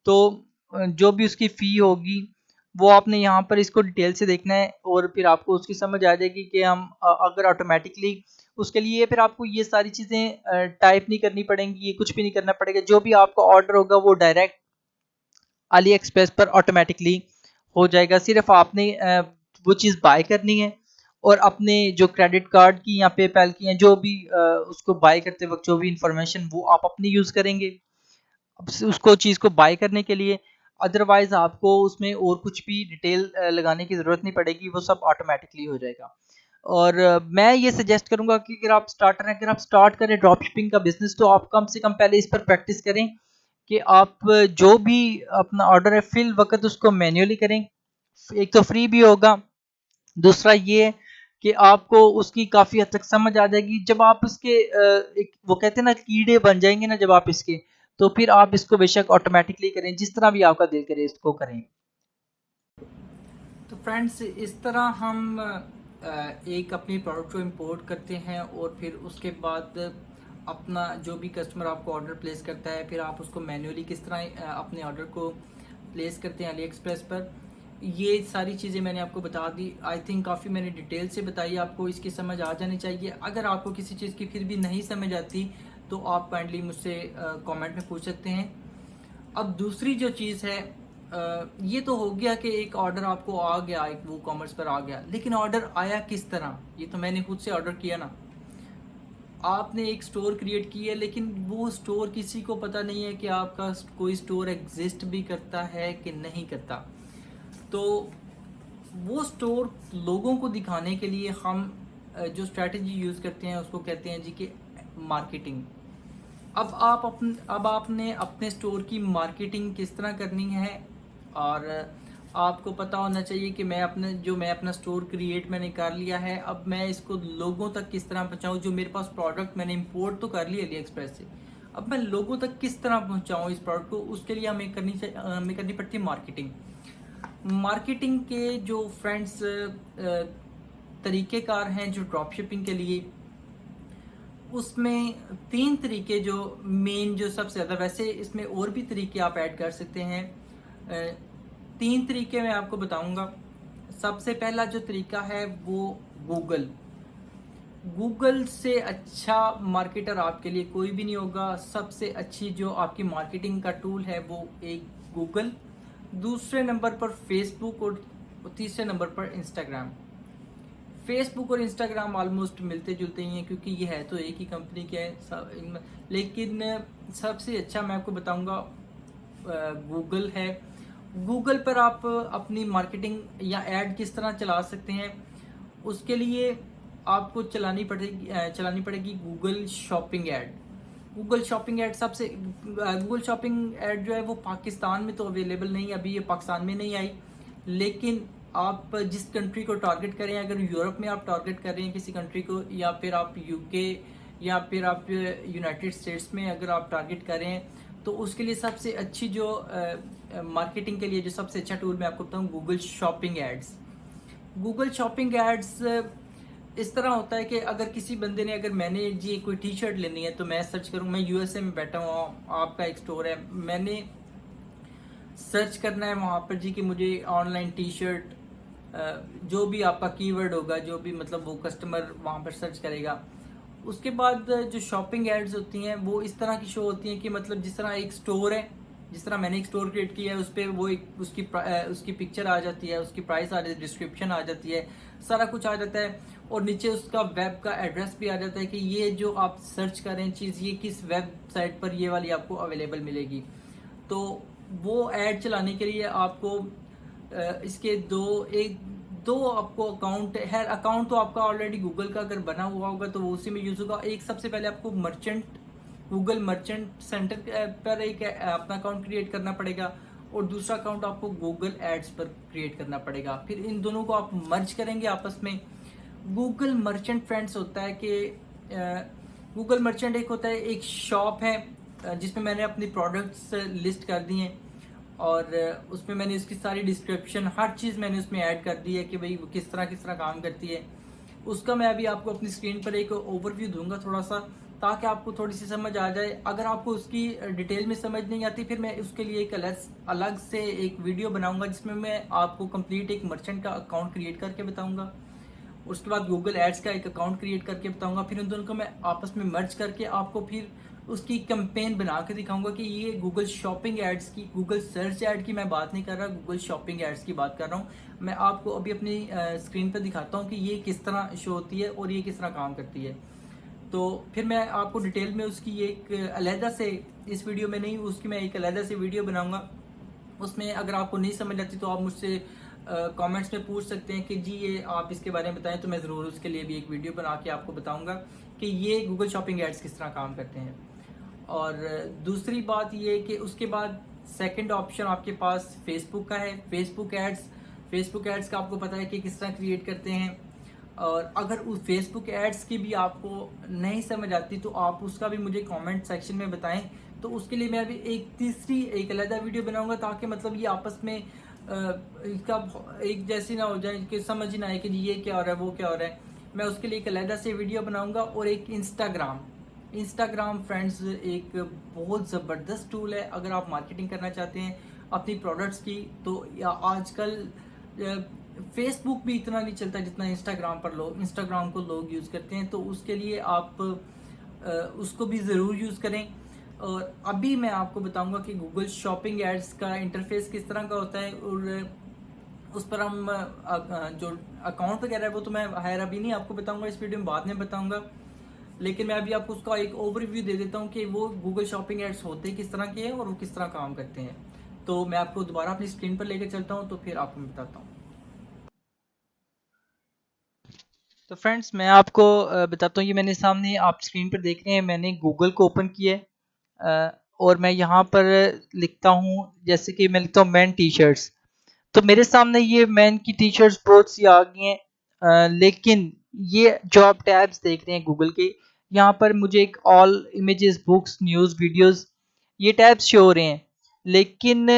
तो जो भी उसकी फ़ी होगी वो आपने यहाँ पर इसको डिटेल से देखना है और फिर आपको उसकी समझ आ जाएगी कि हम अगर ऑटोमेटिकली उसके लिए फिर आपको ये सारी चीज़ें टाइप नहीं करनी पड़ेंगी, ये कुछ भी नहीं करना पड़ेगा। जो भी आपका ऑर्डर होगा वो डायरेक्ट अली एक्सप्रेस पर ऑटोमेटिकली हो जाएगा। सिर्फ आपने वो चीज़ बाय करनी है और अपने जो क्रेडिट कार्ड की या पेपैल की या जो भी उसको बाय करते वक्त जो भी इंफॉर्मेशन वो आप अपनी यूज़ करेंगे उसको चीज़ को बाय करने के लिए। अदरवाइज आपको उसमें और कुछ भी डिटेल लगाने की ज़रूरत नहीं पड़ेगी, वो सब ऑटोमेटिकली हो जाएगा। और मैं ये सजेस्ट करूंगा कि अगर आप स्टार्टर हैं, अगर आप स्टार्ट करें ड्रॉप शिपिंग का बिजनेस तो आप कम से कम पहले इस पर प्रैक्टिस करें कि आप जो भी अपना ऑर्डर है फिल वक्त उसको मैन्युअली करें। एक तो फ्री भी होगा, दूसरा ये कि आपको उसकी काफ़ी हद तक समझ आ जाएगी। जब आप उसके एक वो कहते हैं ना कीड़े बन जाएंगे ना जब आप इसके, तो फिर आप इसको बेशक ऑटोमेटिकली करें, जिस तरह भी आपका दिल करे इसको करें। तो फ्रेंड्स इस तरह हम एक अपनी प्रोडक्ट को इंपोर्ट करते हैं और फिर उसके बाद अपना जो भी कस्टमर आपको ऑर्डर प्लेस करता है फिर आप उसको मैन्युअली किस तरह अपने ऑर्डर को प्लेस करते हैं अली एक्सप्रेस पर। ये सारी चीज़ें मैंने आपको बता दी। आई थिंक काफ़ी मैंने डिटेल से बताई, आपको इसकी समझ आ जानी चाहिए। अगर आपको किसी चीज़ की फिर भी नहीं समझ आती तो आप काइंडली मुझसे कमेंट में पूछ सकते हैं। अब दूसरी जो चीज़ है, ये तो हो गया कि एक ऑर्डर आपको आ गया, एक वो कॉमर्स पर आ गया, लेकिन ऑर्डर आया किस तरह? ये तो मैंने खुद से ऑर्डर किया ना। आपने एक स्टोर क्रिएट की है लेकिन वो स्टोर किसी को पता नहीं है कि आपका कोई स्टोर एग्जिस्ट भी करता है कि नहीं करता। तो वो स्टोर लोगों को दिखाने के लिए हम जो स्ट्रैटेजी यूज़ करते हैं उसको कहते हैं जी कि मार्केटिंग। अब आपने अपने स्टोर की मार्केटिंग किस तरह करनी है, और आपको पता होना चाहिए कि मैं अपना स्टोर क्रिएट मैंने कर लिया है, अब मैं इसको लोगों तक किस तरह पहुंचाऊं। जो मेरे पास प्रोडक्ट मैंने इंपोर्ट तो कर लिया अली एक्सप्रेस से, अब मैं लोगों तक किस तरह पहुंचाऊं इस प्रोडक्ट को, उसके लिए हमें करनी पड़ती है मार्केटिंग। मार्केटिंग के जो फ्रेंड्स तरीक़ेकार हैं जो ड्रॉप शिपिंग के लिए, उसमें 3 तरीके जो मेन जो सबसे ज़्यादा, वैसे इसमें और भी तरीके आप ऐड कर सकते हैं। 3 तरीके मैं आपको बताऊंगा। सबसे पहला जो तरीका है वो गूगल। गूगल से अच्छा मार्केटर आपके लिए कोई भी नहीं होगा। सबसे अच्छी जो आपकी मार्केटिंग का टूल है वो एक गूगल, दूसरे नंबर पर फेसबुक और तीसरे नंबर पर इंस्टाग्राम। फेसबुक और इंस्टाग्राम ऑलमोस्ट मिलते जुलते ही हैं क्योंकि ये है तो एक ही कंपनी के हैं, लेकिन सबसे अच्छा मैं आपको बताऊंगा गूगल है। गूगल पर आप अपनी मार्केटिंग या ऐड किस तरह चला सकते हैं, उसके लिए आपको चलानी पड़ेगी Google shopping add. Google shopping add जो है वो पाकिस्तान में तो अवेलेबल नहीं, अभी ये पाकिस्तान में नहीं आई, लेकिन आप जिस कंट्री को टारगेट करें, अगर यूरोप में आप टारगेट कर रहे हैं किसी कंट्री को, या फिर आप यूके, या फिर आप यूनाइटेड स्टेट्स में अगर आप टारगेट कर रहे हैं, तो उसके लिए सबसे अच्छी जो मार्केटिंग के लिए जो सबसे अच्छा टूल मैं आपको बताऊं, Google shopping ads. Google shopping ads इस तरह होता है कि अगर किसी बंदे ने, अगर मैंने जी कोई टी शर्ट लेनी है तो मैं सर्च करूँ, मैं यूएसए में बैठा हूँ, आपका एक स्टोर है, मैंने सर्च करना है वहाँ पर जी कि मुझे ऑनलाइन टी शर्ट, जो भी आपका कीवर्ड होगा, जो भी मतलब वो कस्टमर वहाँ पर सर्च करेगा। उसके बाद जो शॉपिंग एड्स होती हैं वो इस तरह की शो होती हैं कि मतलब जिस तरह एक स्टोर है, जिस तरह मैंने एक स्टोर क्रिएट किया है, उस पर वो एक उसकी पिक्चर आ जाती है, उसकी प्राइस आ जाती है, डिस्क्रिप्शन आ जाती है, सारा कुछ आ जाता है, और नीचे उसका वेब का एड्रेस भी आ जाता है कि ये जो आप सर्च करें चीज़, ये किस वेबसाइट पर ये वाली आपको अवेलेबल मिलेगी। तो वो ऐड चलाने के लिए आपको इसके दो आपको अकाउंट है। अकाउंट तो आपका ऑलरेडी गूगल का अगर बना हुआ होगा तो वो उसी में यूज होगा। एक सबसे पहले आपको गूगल मर्चेंट सेंटर पर एक अपना अकाउंट क्रिएट करना पड़ेगा, और दूसरा अकाउंट आपको गूगल एड्स पर क्रिएट करना पड़ेगा। फिर इन दोनों को आप मर्ज करेंगे आपस में। गूगल मर्चेंट फ्रेंड्स होता है कि गूगल मर्चेंट एक होता है, एक शॉप है जिसमें मैंने अपनी प्रोडक्ट्स लिस्ट कर दी हैं, और उसमें मैंने इसकी सारी डिस्क्रिप्शन, हर चीज़ मैंने उसमें ऐड कर दी है कि भाई वो किस तरह काम करती है। उसका मैं अभी आपको अपनी स्क्रीन पर एक ओवरव्यू दूंगा थोड़ा सा, ताकि आपको थोड़ी सी समझ आ जाए। अगर आपको उसकी डिटेल में समझ नहीं आती, फिर मैं उसके लिए एक अलग से एक वीडियो बनाऊंगा जिसमें मैं आपको कंप्लीट एक मर्चेंट का अकाउंट क्रिएट करके बताऊंगा। उसके बाद गूगल एड्स का एक अकाउंट क्रिएट करके बताऊंगा, फिर उन दोनों को मैं आपस में मर्ज करके आपको फिर उसकी कैंपेन बना के दिखाऊंगा कि ये गूगल शॉपिंग एड्स की, गूगल सर्च एड की मैं बात नहीं कर रहा, गूगल शॉपिंग एड्स की बात कर रहा हूँ। मैं आपको अभी अपनी स्क्रीन पर दिखाता हूँ कि ये किस तरह शो होती है और ये किस तरह काम करती है। तो फिर मैं आपको डिटेल में उसकी एक अलहदा से, इस वीडियो में नहीं, उसकी मैं एक अलहदा से वीडियो बनाऊंगा। उसमें अगर आपको नहीं समझ आती तो आप मुझसे कमेंट्स में पूछ सकते हैं कि जी ये आप इसके बारे में बताएं, तो मैं ज़रूर उसके लिए भी एक वीडियो बना के आपको बताऊंगा कि ये गूगल शॉपिंग एड्स किस तरह काम करते हैं। और दूसरी बात ये कि उसके बाद सेकंड ऑप्शन आपके पास फेसबुक का है, फेसबुक एड्स का आपको पता है कि किस तरह क्रिएट करते हैं। और अगर उस फेसबुक एड्स की भी आपको नहीं समझ आती तो आप उसका भी मुझे कमेंट सेक्शन में बताएं, तो उसके लिए मैं अभी एक तीसरी एक अलग वीडियो बनाऊंगा, ताकि मतलब ये आपस में इसका एक जैसी ना हो जाए कि समझ ही ना आए कि ये क्या हो रहा है वो क्या हो रहा है। मैं उसके लिए एक अलग से वीडियो बनाऊंगा। और एक इंस्टाग्राम फ्रेंड्स एक बहुत ज़बरदस्त टूल है अगर आप मार्केटिंग करना चाहते हैं अपनी प्रोडक्ट्स की। तो आजकल फेसबुक भी इतना नहीं चलता जितना इंस्टाग्राम को लोग यूज़ करते हैं, तो उसके लिए आप उसको भी ज़रूर यूज़ करें। और अभी मैं आपको बताऊंगा कि गूगल शॉपिंग एड्स का इंटरफेस किस तरह का होता है, और उस पर हम जो अकाउंट वगैरह है वो तो मैं हायर अभी नहीं आपको बताऊंगा, इस वीडियो में बाद में बताऊंगा। लेकिन मैं अभी आपको उसका एक ओवरव्यू दे देता हूँ कि वो गूगल शॉपिंग एड्स होते किस तरह के हैं और वो किस तरह काम करते हैं। तो मैं आपको दोबारा अपनी स्क्रीन पर लेकर चलता हूँ, तो फिर आपको मैं बताता हूँ। तो फ्रेंड्स मैं आपको बताता हूँ, ये मैंने सामने आप स्क्रीन पर देख रहे हैं, मैंने गूगल को ओपन किया है, और मैं यहाँ पर लिखता हूँ, जैसे कि मैं लिखता हूँ मैन टी शर्ट्स। तो मेरे सामने ये मैन की टी शर्ट्स बहुत सी आ गई हैं, लेकिन ये जो आप टैब्स देख रहे हैं गूगल के, यहाँ पर मुझे एक all images, books, news, videos, ये टैब्स शो हो रहे हैं। लेकिन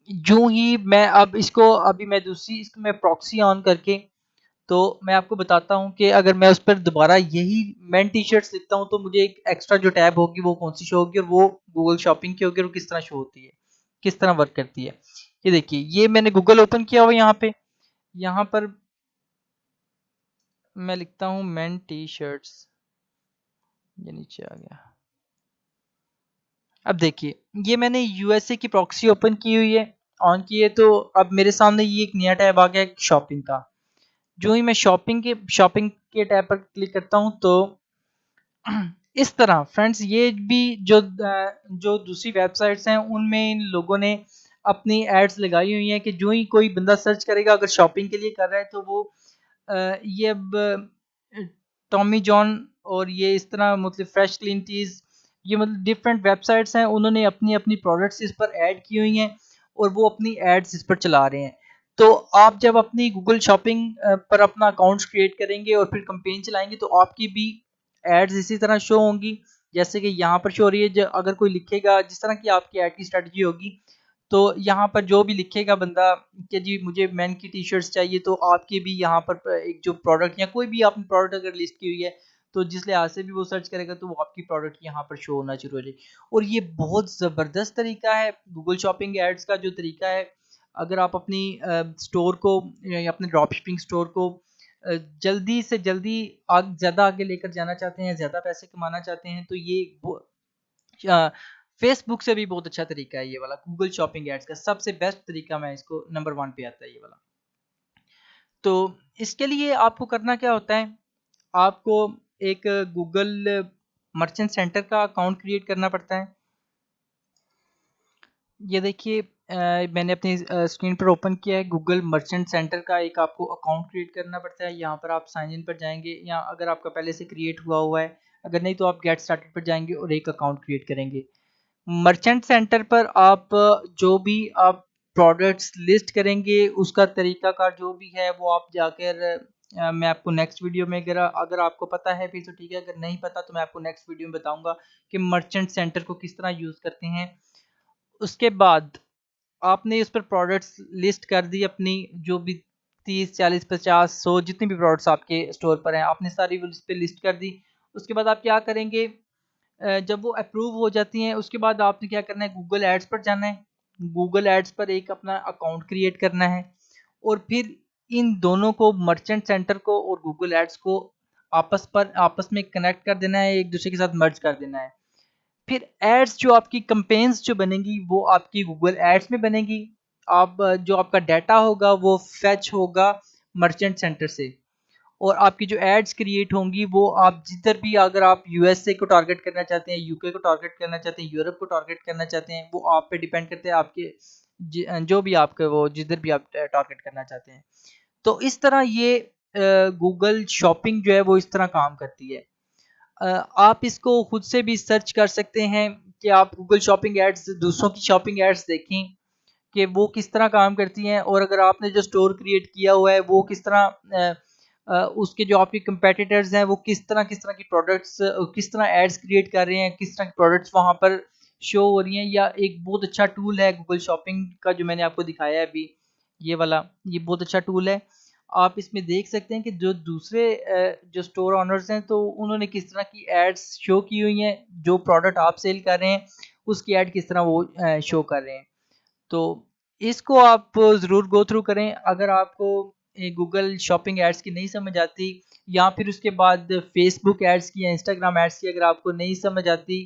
यूं ही मैं अब इसको, अभी मैं दूसरी इसको मैं प्रॉक्सी ऑन करके, तो मैं आपको बताता हूँ कि अगर मैं उस पर दोबारा यही मैन टी शर्ट्स लिखता हूँ तो मुझे एक एक्स्ट्रा जो टैब होगी वो कौन सी शो होगी, और वो गूगल शॉपिंग की होगी, और किस तरह शो होती है, किस तरह वर्क करती है। ये देखिए, ये मैंने गूगल ओपन किया हुआ यहाँ पे, यहाँ पर मैं लिखता हूँ मैन टी शर्ट्स, ये नीचे आ गया। अब देखिए, ये मैंने यूएसए की प्रॉक्सी ओपन की हुई है, ऑन की है, तो अब मेरे सामने ये एक नया टैब आ गया शॉपिंग का। जो ही मैं शॉपिंग के टैब पर क्लिक करता हूँ, तो इस तरह फ्रेंड्स ये भी जो दूसरी वेबसाइट्स हैं उनमें इन लोगों ने अपनी एड्स लगाई हुई हैं कि जो ही कोई बंदा सर्च करेगा अगर शॉपिंग के लिए कर रहा है, तो वो ये अब टॉमी जॉन और ये इस तरह मतलब फ्रेश क्लीन टीज, ये मतलब डिफरेंट वेबसाइट्स हैं, उन्होंने अपनी अपनी प्रोडक्ट्स इस पर ऐड की हुई हैं और वो अपनी एड्स इस पर चला रहे हैं। तो आप जब अपनी गूगल शॉपिंग पर अपना अकाउंट क्रिएट करेंगे और फिर कैंपेन चलाएंगे तो आपकी भी एड्स इसी तरह शो होंगी जैसे कि यहाँ पर शो हो रही है। अगर कोई लिखेगा जिस तरह की आपकी एड की स्ट्रेटजी होगी तो यहाँ पर जो भी लिखेगा बंदा कि जी मुझे मैन की टी शर्ट्स चाहिए तो आपके भी यहाँ पर एक जो प्रोडक्ट या कोई भी आपने प्रोडक्ट अगर लिस्ट की हुई है तो जिस लिहाज से भी वो सर्च करेगा तो वो आपकी प्रोडक्ट यहाँ पर शो होना शुरू हो जाएगी। और ये बहुत ज़बरदस्त तरीका है गूगल शॉपिंग एड्स का जो तरीका है। अगर आप अपनी स्टोर को या अपने ड्रॉप शिपिंग स्टोर को जल्दी से जल्दी ज़्यादा आगे लेकर जाना चाहते हैं, ज़्यादा पैसे कमाना चाहते हैं तो ये फेसबुक से भी बहुत अच्छा तरीका है ये वाला गूगल शॉपिंग एड्स का सबसे बेस्ट तरीका मैं इसको नंबर 1 पे आता है ये वाला। तो इसके लिए आपको करना क्या होता है, आपको एक गूगल मर्चेंट सेंटर का अकाउंट क्रिएट करना पड़ता है। ये देखिए मैंने अपनी स्क्रीन पर ओपन किया है गूगल मर्चेंट सेंटर का एक आपको अकाउंट क्रिएट करना पड़ता है। यहाँ पर आप साइन इन पर जाएंगे या अगर आपका पहले से क्रिएट हुआ है, अगर नहीं तो आप गेट स्टार्टेड पर जाएंगे और एक अकाउंट क्रिएट करेंगे। मर्चेंट सेंटर पर आप जो भी आप प्रोडक्ट्स लिस्ट करेंगे उसका तरीकाकार जो भी है वो आप जाकर मैं आपको नेक्स्ट वीडियो में अगर आपको पता है फिर तो ठीक है, अगर नहीं पता तो मैं आपको नेक्स्ट वीडियो में बताऊंगा कि मर्चेंट सेंटर को किस तरह यूज़ करते हैं। उसके बाद आपने इस पर प्रोडक्ट्स लिस्ट कर दी अपनी जो भी 30 40 50 100 जितनी भी प्रोडक्ट्स आपके स्टोर पर हैं आपने सारी उस पर लिस्ट कर दी। उसके बाद आप क्या करेंगे, जब वो अप्रूव हो जाती हैं उसके बाद आपने क्या करना है गूगल एड्स पर जाना है। गूगल एड्स पर एक अपना अकाउंट क्रिएट करना है और फिर इन दोनों को मर्चेंट सेंटर को और गूगल एड्स को आपस में कनेक्ट कर देना है, एक दूसरे के साथ मर्ज कर देना है। फिर एड्स जो आपकी कंपेन्स जो बनेंगी वो आपकी गूगल एड्स में बनेगी। आप जो आपका डाटा होगा वो फेच होगा मर्चेंट सेंटर से और आपकी जो एड्स क्रिएट होंगी वो आप जिधर भी, अगर आप यूएसए को टारगेट करना चाहते हैं, यूके को टारगेट करना चाहते हैं, यूरोप को टारगेट करना चाहते हैं, वो आप पे डिपेंड करते हैं आपके जो भी आपके वो जिधर भी आप टारगेट करना चाहते हैं। तो इस तरह ये गूगल शॉपिंग जो है वो इस तरह काम करती है। आप इसको खुद से भी सर्च कर सकते हैं कि आप गूगल शॉपिंग एड्स दूसरों की शॉपिंग एड्स देखें कि वो किस तरह काम करती हैं और अगर आपने जो स्टोर क्रिएट किया हुआ है वो किस तरह उसके जो आपके कंपेटिटर्स हैं वो किस तरह की प्रोडक्ट्स किस तरह एड्स क्रिएट कर रहे हैं, किस तरह की प्रोडक्ट्स वहाँ पर शो हो रही हैं। या एक बहुत अच्छा टूल है गूगल शॉपिंग का जो मैंने आपको दिखाया है अभी ये वाला, ये बहुत अच्छा टूल है। आप इसमें देख सकते हैं कि जो दूसरे जो स्टोर ऑनर्स हैं तो उन्होंने किस तरह की एड्स शो की हुई हैं, जो प्रोडक्ट आप सेल कर रहे हैं उसकी एड किस तरह वो शो कर रहे हैं। तो इसको आप ज़रूर गो थ्रू करें। अगर आपको गूगल शॉपिंग एड्स की नहीं समझ आती या फिर उसके बाद फेसबुक एड्स की या इंस्टाग्राम एड्स की अगर आपको नहीं समझ आती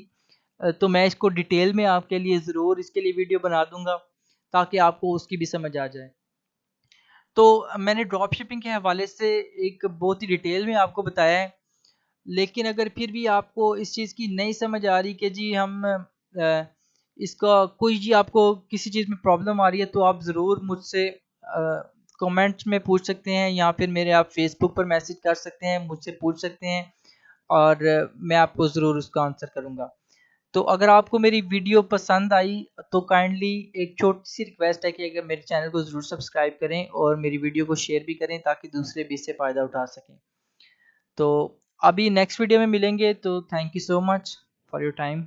तो मैं इसको डिटेल में आपके लिए ज़रूर इसके लिए वीडियो बना दूंगा ताकि आपको उसकी भी समझ आ जाए। तो मैंने ड्रॉप शिपिंग के हवाले से एक बहुत ही डिटेल में आपको बताया है, लेकिन अगर फिर भी आपको इस चीज़ की नहीं समझ आ रही कि जी हम इसका कोई जी आपको किसी चीज़ में प्रॉब्लम आ रही है तो आप ज़रूर मुझसे कमेंट्स में पूछ सकते हैं या फिर मेरे आप फेसबुक पर मैसेज कर सकते हैं, मुझसे पूछ सकते हैं और मैं आपको ज़रूर उसका आंसर करूँगा। तो अगर आपको मेरी वीडियो पसंद आई तो काइंडली एक छोटी सी रिक्वेस्ट है कि अगर मेरे चैनल को ज़रूर सब्सक्राइब करें और मेरी वीडियो को शेयर भी करें ताकि दूसरे भी इससे फ़ायदा उठा सकें। तो अभी नेक्स्ट वीडियो में मिलेंगे, तो thank you so much for your time.